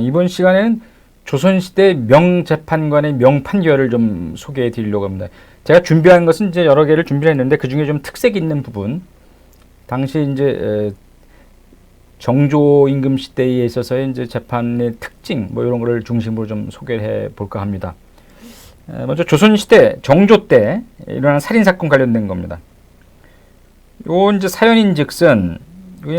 이번 시간에는 조선시대 명재판관의 명판결을 좀 소개해 드리려고 합니다. 제가 준비한 것은 이제 여러 개를 준비했는데 그 중에 좀 특색 있는 부분, 당시 이제 정조 임금 시대에 있어서의 이제 재판의 특징, 뭐 이런 거를 중심으로 좀 소개해 볼까 합니다. 먼저 조선시대 정조 때 일어난 살인사건 관련된 겁니다. 요 이제 사연인즉슨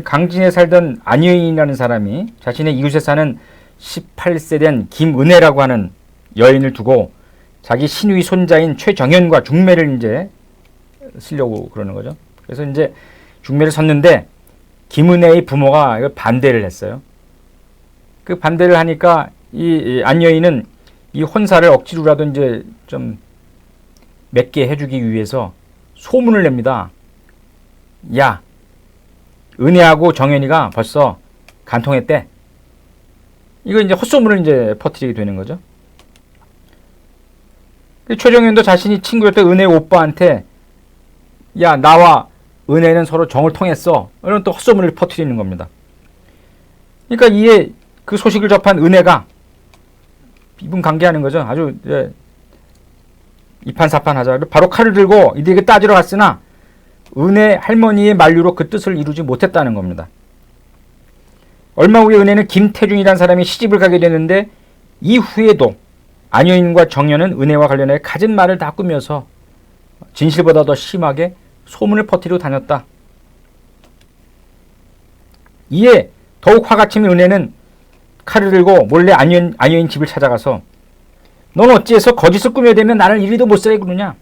강진에 살던 안여인이라는 사람이 자신의 이웃에 사는 18세 된 김은혜라고 하는 여인을 두고 자기 시누이 손자인 최정현과 중매를 이제 쓰려고 그러는 거죠. 그래서 이제 중매를 섰는데 김은혜의 부모가 이걸 반대를 했어요. 그 반대를 하니까 이 안여인은 이 혼사를 억지로라도 이제 좀 맺게 해주기 위해서 소문을 냅니다. 야, 은혜하고 정현이가 벌써 간통했대. 이거 이제 헛소문을 이제 퍼뜨리게 되는 거죠. 최정현도 자신이 친구였던 은혜 오빠한테 야, 나와 은혜는 서로 정을 통했어. 이런 또 헛소문을 퍼뜨리는 겁니다. 그러니까 이에 그 소식을 접한 은혜가 이분 관계하는 거죠. 아주 이판사판하자. 바로 칼을 들고 이들에게 따지러 갔으나 은혜 할머니의 만류로 그 뜻을 이루지 못했다는 겁니다. 얼마 후에 은혜는 김태중이라는 사람이 시집을 가게 되는데 이후에도 안여인과 정연은 은혜와 관련해 갖은 말을 다 꾸며서 진실보다 더 심하게 소문을 퍼뜨리고 다녔다. 이에 더욱 화가 치민 은혜는 칼을 들고 몰래 안여인 집을 찾아가서 넌 어찌해서 거짓을 꾸며대면 나를 이리도 못살게 구느냐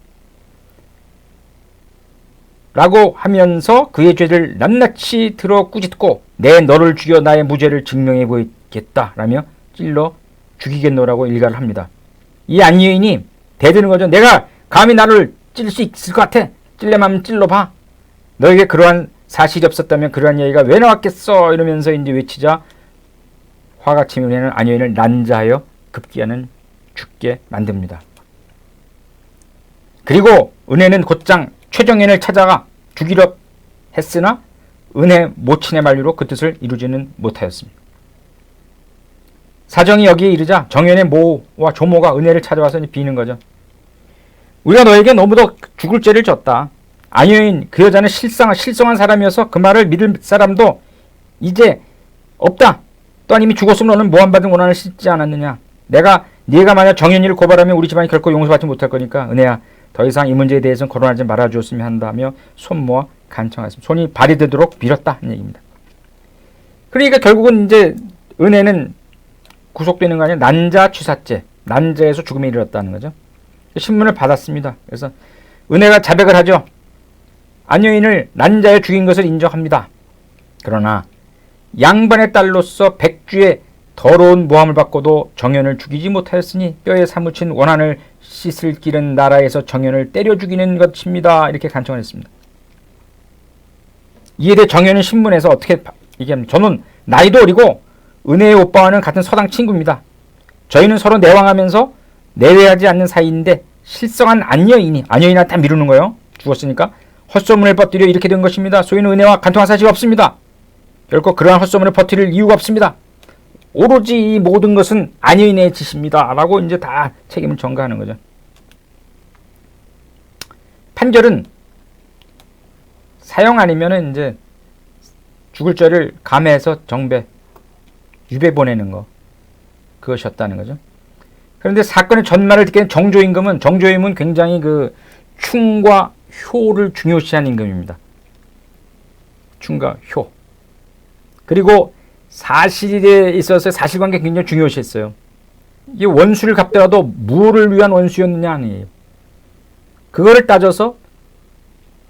라고 하면서 그의 죄를 낱낱이 들어 꾸짖고 내 너를 죽여 나의 무죄를 증명해 보이겠다 라며 찔러 죽이겠노라고 일가를 합니다. 이 안여인이 대드는 거죠. 내가 감히 나를 찔릴 수 있을 것 같아. 찔려면 찔러봐. 너에게 그러한 사실이 없었다면 그러한 얘기가 왜 나왔겠어 이러면서 이제 외치자 화가 치민 은혜는 안여인을 난자하여 급기야는 죽게 만듭니다. 그리고 은혜는 곧장 최정현을 찾아가 죽이려 했으나 은혜 모친의 만류로 그 뜻을 이루지는 못하였습니다. 사정이 여기에 이르자 정현의 모와 조모가 은혜를 찾아와서 비는 거죠. 우리가 너에게 너무도 죽을 죄를 졌다. 안여인 그 여자는 실성한 사람이어서 그 말을 믿을 사람도 이제 없다. 또한 이미 죽었으면 너는 모함받은 고난을 씻지 않았느냐. 네가 만약 정현이를 고발하면 우리 집안이 결코 용서받지 못할 거니까 은혜야 더 이상 이 문제에 대해서는 거론하지 말아주었으면 한다며 손 모아 간청하였습니다. 손이 발이 되도록 빌었다 하는 얘기입니다. 그러니까 결국은 이제 은혜는 구속되는 거 아니라 난자취사죄, 난자에서 죽음에 이르렀다는 거죠. 신문을 받았습니다. 그래서 은혜가 자백을 하죠. 안여인을 난자에 죽인 것을 인정합니다. 그러나 양반의 딸로서 백주의 더러운 모함을 받고도 정현을 죽이지 못하였으니 뼈에 사무친 원한을 씻을 길은 나라에서 정현을 때려 죽이는 것입니다. 이렇게 간청을 했습니다. 이에 대해 정현은 신문에서 어떻게 얘기합니까? 저는 나이도 어리고 은혜의 오빠와는 같은 서당 친구입니다. 저희는 서로 내왕하면서 내외하지 않는 사이인데 실성한 안여인한테 다 미루는 거예요. 죽었으니까 헛소문을 퍼뜨려 이렇게 된 것입니다. 소위는 은혜와 간통한 사실이 없습니다. 결코 그러한 헛소문을 퍼뜨릴 이유가 없습니다. 오로지 이 모든 것은 안여인의 짓입니다. 라고 이제 다 책임을 전가하는 거죠. 판결은 사형 아니면은 이제 죽을 죄를 감해해서 정배, 유배 보내는 거. 그것이었다는 거죠. 그런데 사건의 전말을 듣게 된 정조임금은 굉장히 그 충과 효를 중요시한 임금입니다. 충과 효. 그리고 사실에 있어서 사실관계 굉장히 중요시했어요. 이게 원수를 갚더라도 무엇을 위한 원수였느냐 아니에요. 그거를 따져서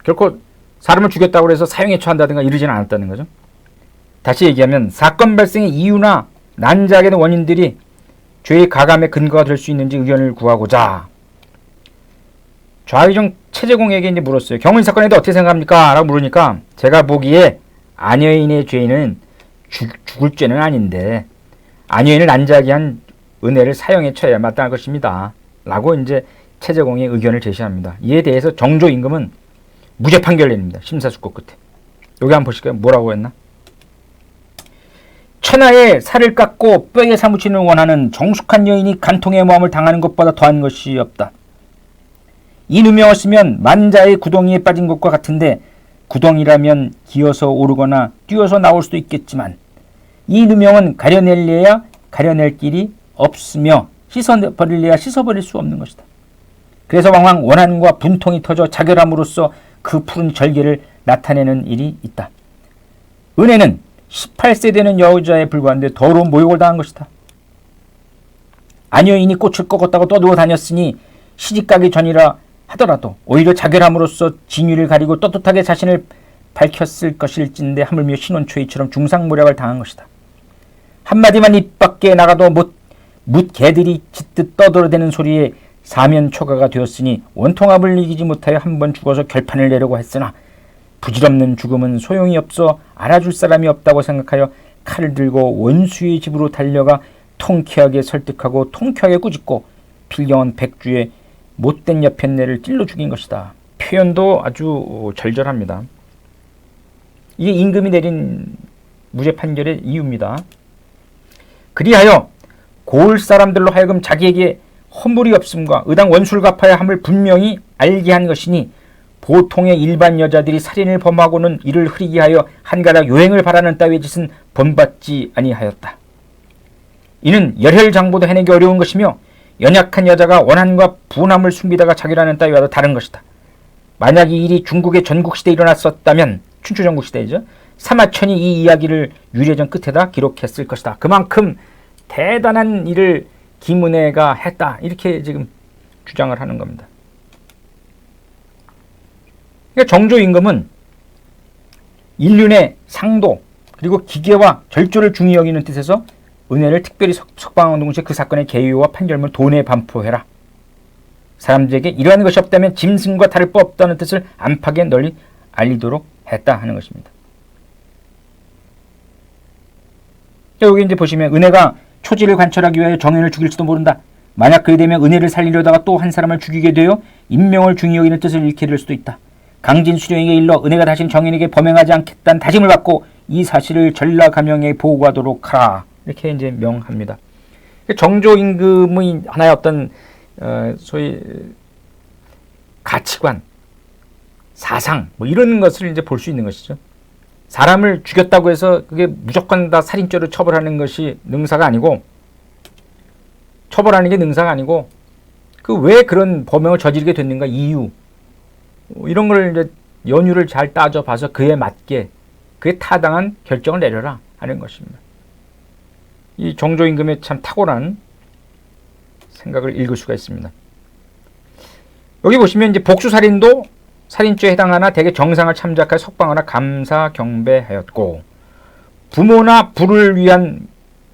결코 사람을 죽였다고 해서 사형에 처한다든가 이러지는 않았다는 거죠. 다시 얘기하면 사건 발생의 이유나 난자하게 된 원인들이 죄의 가감의 근거가 될 수 있는지 의견을 구하고자 좌의정 최재공에게 이제 물었어요. 경은 사건에 대해 어떻게 생각합니까? 라고 물으니까 제가 보기에 안여인의 죄는 죽을 죄는 아닌데 안여인을 난자하게 한 은혜를 사형에 처해야 마땅할 것입니다. 라고 이제 최재공의 의견을 제시합니다. 이에 대해서 정조 임금은 무죄 판결을 내립니다. 심사숙고 끝에. 여기 한번 보실까요? 뭐라고 했나? 천하의 살을 깎고 뼈에 사무치는 원하는 정숙한 여인이 간통의 모함을 당하는 것보다 더한 것이 없다. 이 누명을 쓰면 만자의 구덩이에 빠진 것과 같은데 구덩이라면 기어서 오르거나 뛰어서 나올 수도 있겠지만 이 누명은 가려낼래야 가려낼 길이 없으며 씻어버릴래야 씻어버릴 수 없는 것이다. 그래서 왕왕 원한과 분통이 터져 자결함으로써 그 푸른 절개를 나타내는 일이 있다. 은혜는 18세 되는 여자에 불과한데 더러운 모욕을 당한 것이다. 아녀인이 꽃을 꺾었다고 떠들고 다녔으니 시집가기 전이라 하더라도 오히려 자결함으로써 진위를 가리고 떳떳하게 자신을 밝혔을 것일진데 하물며 신혼초이처럼 중상모략을 당한 것이다. 한마디만 입 밖에 나가도 뭇 개들이 짖듯 떠들어대는 소리에 사면초가가 되었으니 원통합을 이기지 못하여 한번 죽어서 결판을 내려고 했으나 부질없는 죽음은 소용이 없어 알아줄 사람이 없다고 생각하여 칼을 들고 원수의 집으로 달려가 통쾌하게 설득하고 통쾌하게 꾸짖고 필경한 백주의 못된 여편네를 찔러 죽인 것이다. 표현도 아주 절절합니다. 이게 임금이 내린 무죄 판결의 이유입니다. 그리하여 고을 사람들로 하여금 자기에게 허물이 없음과 의당 원수를 갚아야 함을 분명히 알게 한 것이니 보통의 일반 여자들이 살인을 범하고는 이를 흐리게 하여 한가닥 요행을 바라는 따위의 짓은 본받지 아니하였다. 이는 열혈장보도 해내기 어려운 것이며 연약한 여자가 원한과 분함을 숨기다가 자결하는 따위와도 다른 것이다. 만약 이 일이 중국의 전국시대에 일어났었다면 춘추전국시대이죠. 사마천이 이 이야기를 유래전 끝에다 기록했을 것이다. 그만큼 대단한 일을 김은혜가 했다. 이렇게 지금 주장을 하는 겁니다. 그러니까 정조임금은 인륜의 상도 그리고 기계와 절조를 중히 여기는 뜻에서 은혜를 특별히 석방하는 동시에 그 사건의 개요와 판결문을 돈에 반포해라. 사람들에게 이러한 것이 없다면 짐승과 다를 바 없다는 뜻을 안팎에 널리 알리도록 했다 하는 것입니다. 여기 이제 보시면 은혜가 초지를 관철하기 위하여 정인을 죽일지도 모른다. 만약 그리 되면 은혜를 살리려다가 또 한 사람을 죽이게 되어 인명을 중히 여기는 뜻을 잃게 될 수도 있다. 강진 수령에게 일러 은혜가 다시는 정인에게 범행하지 않겠다는 다짐을 받고 이 사실을 전라가명에 보고하도록 하라. 이렇게 이제 명합니다. 정조 임금의 하나의 어떤 소위 가치관, 사상 뭐 이런 것을 이제 볼 수 있는 것이죠. 사람을 죽였다고 해서 그게 무조건 다 살인죄로 처벌하는 것이 능사가 아니고 처벌하는 게 능사가 아니고 그 왜 그런 범행을 저지르게 됐는가 이유 이런 걸 이제 연유를 잘 따져봐서 그에 맞게 그에 타당한 결정을 내려라 하는 것입니다. 이 정조 임금의 참 탁월한 생각을 읽을 수가 있습니다. 여기 보시면 이제 복수살인도 살인죄에 해당하나 대개 정상을 참작하여 석방하나 감사 경배하였고 부모나 부를 위한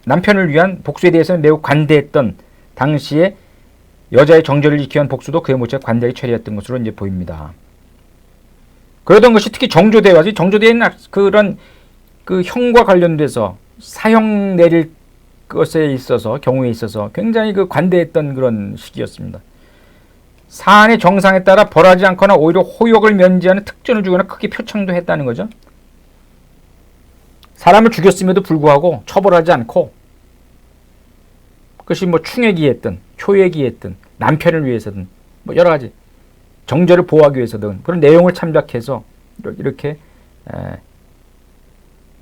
남편을 위한 복수에 대해서는 매우 관대했던 당시에 여자의 정절을 지키기 위한 복수도 그에 못지않게 관대하게 처리했던 것으로 이제 보입니다. 그러던 것이 특히 정조대와지 정조대에는 그런 그 형과 관련돼서 사형 내릴 것에 있어서 경우에 있어서 굉장히 그 관대했던 그런 시기였습니다. 사안의 정상에 따라 벌하지 않거나 오히려 호역을 면제하는 특전을 주거나 크게 표창도 했다는 거죠. 사람을 죽였음에도 불구하고 처벌하지 않고 그것이 뭐 충액이했든 효액이했든 남편을 위해서든 뭐 여러 가지 정절을 보호하기 위해서든 그런 내용을 참작해서 이렇게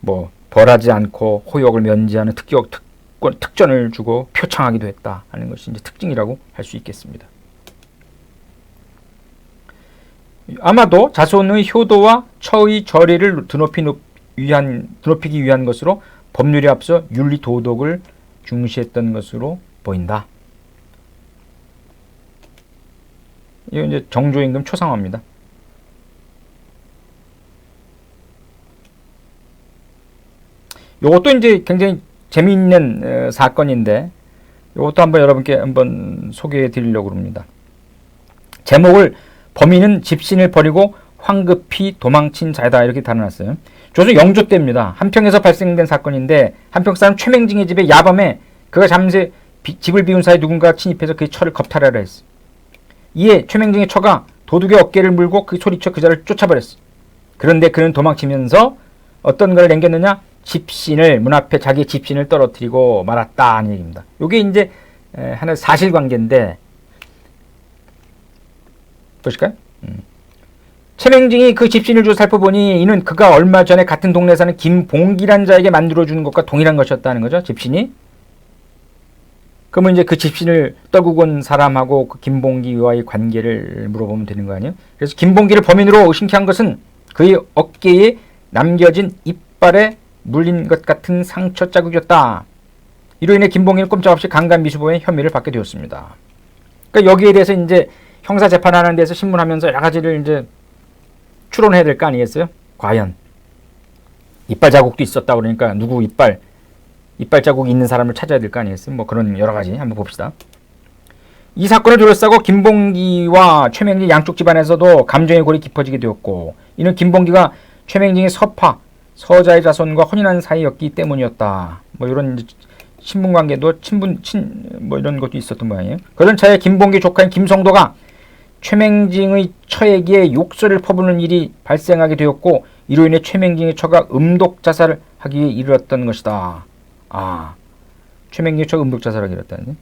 뭐 벌하지 않고 호역을 면제하는 특전을 주고 표창하기도 했다 하는 것이 이제 특징이라고 할 수 있겠습니다. 아마도 자손의 효도와 처의 절의를 드높이기 위한 것으로 법률에 앞서 윤리 도덕을 중시했던 것으로 보인다. 이건 이제 정조임금 초상화입니다. 이것도 이제 굉장히 재미있는 사건인데 이것도 한번 여러분께 한번 소개해 드리려고 합니다. 제목을 범인은 집신을 버리고 황급히 도망친 자다 이렇게 달아놨어요. 조선 영조 때입니다. 한평에서 발생된 사건인데 한평 사람 최맹징의 집에 야밤에 그가 잠시 집을 비운 사이 누군가 침입해서 그의 처를 겁탈하려 했어. 이에 최맹징의 처가 도둑의 어깨를 물고 그 소리쳐 그 자를 쫓아버렸어. 그런데 그는 도망치면서 어떤 걸 남겼느냐? 집신을 문 앞에 자기 집신을 떨어뜨리고 말았다는 얘기입니다. 이게 이제 하나의 사실관계인데 보실까요? 최맹징이 그 집신을 주워 살펴보니 이는 그가 얼마 전에 같은 동네에 사는 김봉기란 자에게 만들어주는 것과 동일한 것이었다는 거죠. 집신이. 그러면 이제 그 집신을 떨구고 온 사람하고 그 김봉기와의 관계를 물어보면 되는 거 아니에요? 그래서 김봉기를 범인으로 의심케 한 것은 그의 어깨에 남겨진 이빨에 물린 것 같은 상처 자국이었다. 이로 인해 김봉기는 꼼짝없이 강간미수범의 혐의를 받게 되었습니다. 그러니까 여기에 대해서 이제 형사 재판하는 데서 신문하면서 여러 가지를 이제 추론해야 될 거 아니겠어요? 과연 이빨 자국도 있었다 그러니까 누구 이빨 자국이 있는 사람을 찾아야 될 거 아니겠어요? 뭐 그런 여러 가지 한번 봅시다. 이 사건을 둘러싸고 김봉기와 최맹진 양쪽 집안에서도 감정의 골이 깊어지게 되었고 이는 김봉기가 최맹진의 서자의 자손과 혼인한 사이였기 때문이었다. 뭐 이런 신분 관계도 뭐 이런 것도 있었던 모양이에요. 그런 차에 김봉기 조카인 김성도가 최맹징의 처에게 욕설을 퍼부는 일이 발생하게 되었고 이로 인해 최맹징의 처가 음독 자살을 하기에 이르렀던 것이다. 최맹징의 처가 음독 자살을 하기에 이르렀다네.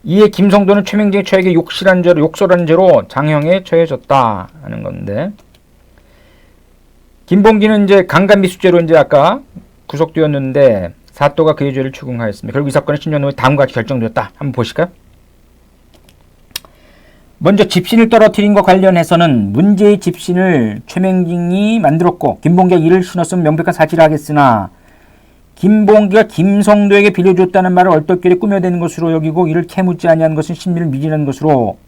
이에 김성도는 최맹징의 처에게 욕설한 죄로 장형에 처해졌다 하는 건데 김봉기는 이제 강간미수죄로 이제 아까 구속되었는데 사또가 그의 죄를 추궁하였습니다. 결국 이 사건의 신년 후에 다음과 같이 결정되었다. 한번 보실까요? 먼저 집신을 떨어뜨린 것과 관련해서는 문제의 집신을 최맹징이 만들었고 김봉기가 이를 신었으면 명백한 사실을 하겠으나 김봉기가 김성도에게 빌려줬다는 말을 얼떨결에 꾸며대는 것으로 여기고 이를 캐묻지 아니한 것은 신비를 미진한 것으로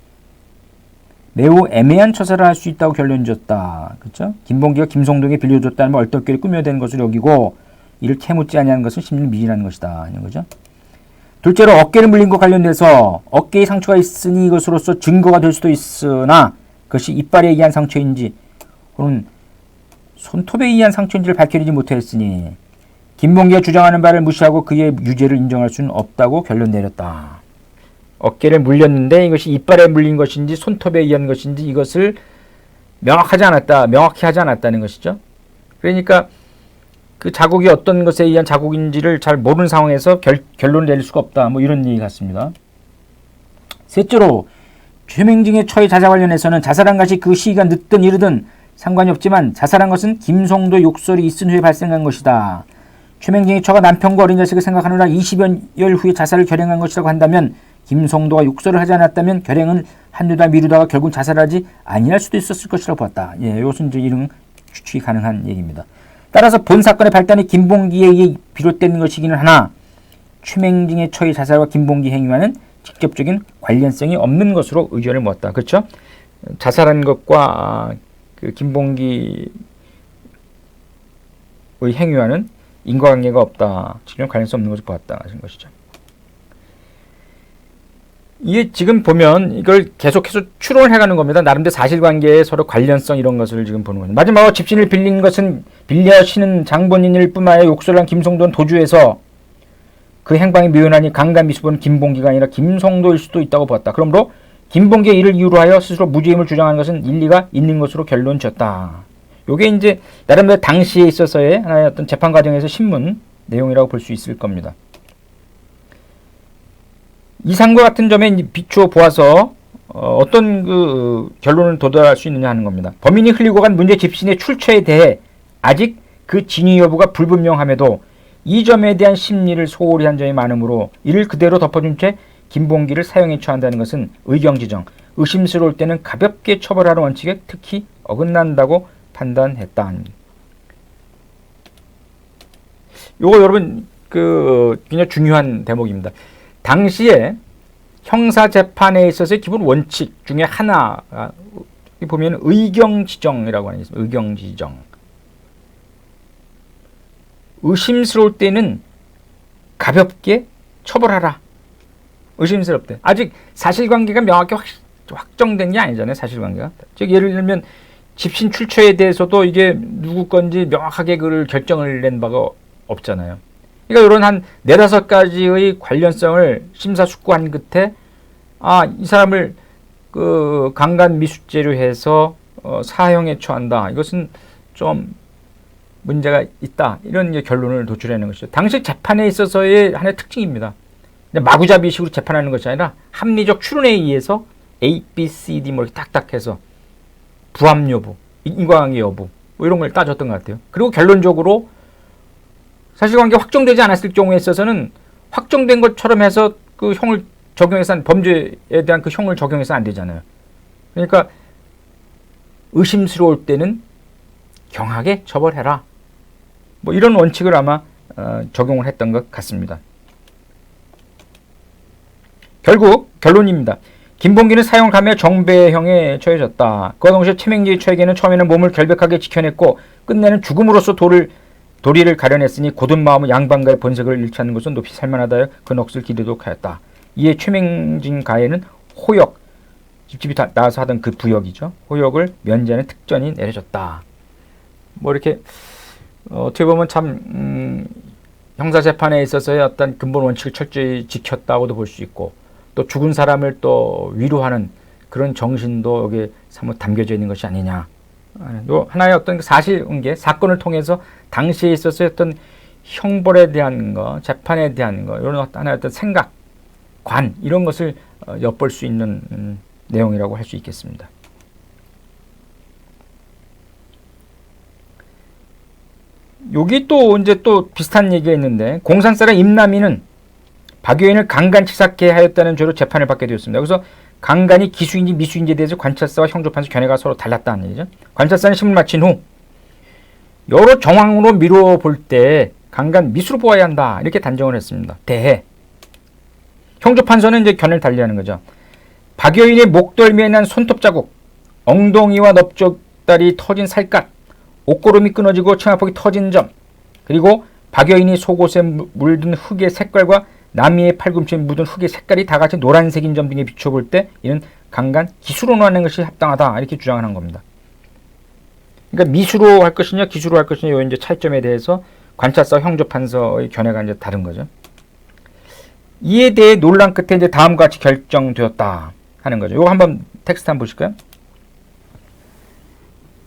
매우 애매한 처사를 할 수 있다고 결론지었다. 그렇죠? 김봉기가 김성도에게 빌려줬다는 말 얼떨결에 꾸며대는 것으로 여기고 이를 캐묻지 아니한 것은 신비를 미진한 것이다. 이런 거죠. 둘째로 어깨를 물린 것 관련돼서 어깨에 상처가 있으니 이것으로서 증거가 될 수도 있으나 그것이 이빨에 의한 상처인지 혹은 손톱에 의한 상처인지를 밝혀내지 못하였으니 김봉기가 주장하는 바를 무시하고 그의 유죄를 인정할 수는 없다고 결론 내렸다. 어깨를 물렸는데 이것이 이빨에 물린 것인지 손톱에 의한 것인지 이것을 명확히 하지 않았다는 것이죠. 그러니까 그 자국이 어떤 것에 의한 자국인지를 잘 모르는 상황에서 결론을 내릴 수가 없다. 뭐 이런 얘기 같습니다. 셋째로 최맹징의 처의 자살 관련해서는 자살한 것이 그 시기가 늦든 이르든 상관이 없지만 자살한 것은 김성도 욕설이 있은 후에 발생한 것이다. 최맹징의 처가 남편과 어린 자식을 생각하느라 20여일 후에 자살을 결행한 것이라고 한다면 김성도가 욕설을 하지 않았다면 결행을 한두다 미루다가 결국 자살하지 아니할 수도 있었을 것이라고 보았다. 이것은 이제 이런 추측이 가능한 얘기입니다. 따라서 본 사건의 발단이 김봉기에 의해 비롯된 것이기는 하나 최맹징의 처의 자살과 김봉기 행위와는 직접적인 관련성이 없는 것으로 의견을 모았다. 그렇죠? 자살한 것과 그 김봉기의 행위와는 인과관계가 없다. 직접 관련성 없는 것을 보았다. 하신 것이죠. 이게 지금 보면 이걸 계속해서 추론을 해가는 겁니다. 나름대로 사실관계에 서로 관련성 이런 것을 지금 보는 거죠. 마지막으로 집신을 빌린 것은 빌려 신은 장본인일 뿐만 아니라 욕설한 김성도는 도주해서 그 행방이 묘연하니 강간미수범은 김봉기가 아니라 김성도일 수도 있다고 보았다. 그러므로 김봉기의 이를 이유로 하여 스스로 무죄임을 주장하는 것은 일리가 있는 것으로 결론 지었다. 요게 이제 나름대로 당시에 있어서의 하나의 어떤 재판 과정에서 신문 내용이라고 볼 수 있을 겁니다. 이상과 같은 점에 비추어 보아서 어떤 그 결론을 도달할 수 있느냐 하는 겁니다. 범인이 흘리고 간 문제 집신의 출처에 대해 아직 그 진위 여부가 불분명함에도 이 점에 대한 심리를 소홀히 한 점이 많으므로 이를 그대로 덮어준 채 김봉기를 사형에 처한다는 것은 의경지정, 의심스러울 때는 가볍게 처벌하는 원칙에 특히 어긋난다고 판단했다. 요거 여러분 굉장히 중요한 대목입니다. 당시에 형사재판에 있어서의 기본 원칙 중에 하나가 보면 의경지정이라고 하는 게 있습니다. 의경지정. 의심스러울 때는 가볍게 처벌하라. 의심스럽을 때. 아직 사실관계가 명확히 확정된 게 아니잖아요. 사실관계가. 즉 예를 들면 집신 출처에 대해서도 이게 누구 건지 명확하게 그걸 결정을 낸 바가 없잖아요. 그러니까 이런 한 4-5가지의 관련성을 심사숙고한 끝에 이 사람을 그 강간 미수죄로 해서 사형에 처한다. 이것은 좀 문제가 있다. 이런 이제 결론을 도출하는 것이죠. 당시 재판에 있어서의 하나의 특징입니다. 마구잡이식으로 재판하는 것이 아니라 합리적 추론에 의해서 A, B, C, D 뭐 이렇게 딱딱해서 부합 여부, 인과관계 여부 뭐 이런 걸 따졌던 것 같아요. 그리고 결론적으로 사실관계 확정되지 않았을 경우에 있어서는 확정된 것처럼 해서 그 형을 적용해서 범죄에 대한 그 형을 적용해서 안 되잖아요. 그러니까 의심스러울 때는 경하게 처벌해라. 뭐 이런 원칙을 아마 적용을 했던 것 같습니다. 결국 결론입니다. 김봉기는 사형을 가며 정배형에 처해졌다. 그와 동시에 최명기의 처에게는 처음에는 몸을 결백하게 지켜냈고 끝내는 죽음으로써 도리를 가려냈으니 고든 마음의 양반가의 본색을 잃지 않는 것은 높이 살만하다여 그 넋을 기르도록 하였다. 이에 최명진 가해는 호역, 집집이 나와서 하던 그 부역이죠. 호역을 면제하는 특전이 내려졌다. 뭐 이렇게 어떻게 보면 참 형사재판에 있어서의 어떤 근본 원칙을 철저히 지켰다고도 볼 수 있고 또 죽은 사람을 또 위로하는 그런 정신도 여기에 사뭇 담겨져 있는 것이 아니냐. 또 하나의 어떤 사실관계, 사건을 통해서 당시에 있어서의 어떤 형벌에 대한 거, 재판에 대한 거 이런 하나의 어떤 생각, 관 이런 것을 엿볼 수 있는 내용이라고 할 수 있겠습니다. 여기 또 이제 또 비슷한 얘기가 있는데 공산사람 임남이는 박효인을 강간치사케 하였다는 죄로 재판을 받게 되었습니다. 그래서 강간이 기수인지 미수인지에 대해서 관찰사와 형조판사 견해가 서로 달랐다는 얘기죠. 관찰사는 심을 마친 후 여러 정황으로 미루어 볼 때 강간 미수로 보아야 한다 이렇게 단정을 했습니다. 대해 형조판사는 이제 견해를 달리하는 거죠. 박효인의 목덜미에 난 손톱 자국, 엉덩이와 넓적다리 터진 살갗, 옷고름이 끊어지고 치마폭이 터진 점, 그리고 박효인이 속옷에 물든 흙의 색깔과 남이의 팔꿈치에 묻은 흙의 색깔이 다 같이 노란색인 점 등에 비춰볼 때 이는 강간 기수로 하는 것이 합당하다 이렇게 주장하는 겁니다. 그러니까 미수로 할 것이냐 기수로 할 것이냐 요 이제 차이점에 대해서 관찰사 형조판서의 견해가 이제 다른 거죠. 이에 대해 논란 끝에 이제 다음과 같이 결정되었다 하는 거죠. 이거 한번 텍스트 한번 보실까요?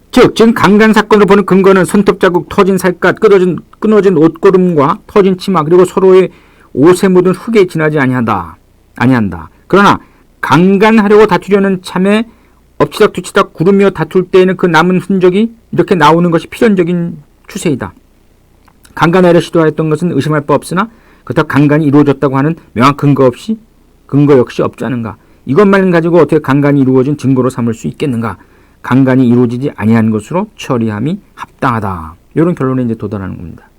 즉, 지금 강간 사건을 보는 근거는 손톱 자국, 터진 살갗, 끊어진 옷고름과 터진 치마 그리고 서로의 옷에 묻은 흙에 지나지 아니한다. 그러나 강간하려고 다투려는 참에 엎치닥뒤치닥 구르며 다툴 때에는 그 남은 흔적이 이렇게 나오는 것이 필연적인 추세이다. 강간하려 시도하였던 것은 의심할 바 없으나 그렇다고 강간이 이루어졌다고 하는 명확한 근거 역시 없지 않은가. 이것만 가지고 어떻게 강간이 이루어진 증거로 삼을 수 있겠는가. 강간이 이루어지지 아니한 것으로 처리함이 합당하다. 이런 결론에 이제 도달하는 겁니다.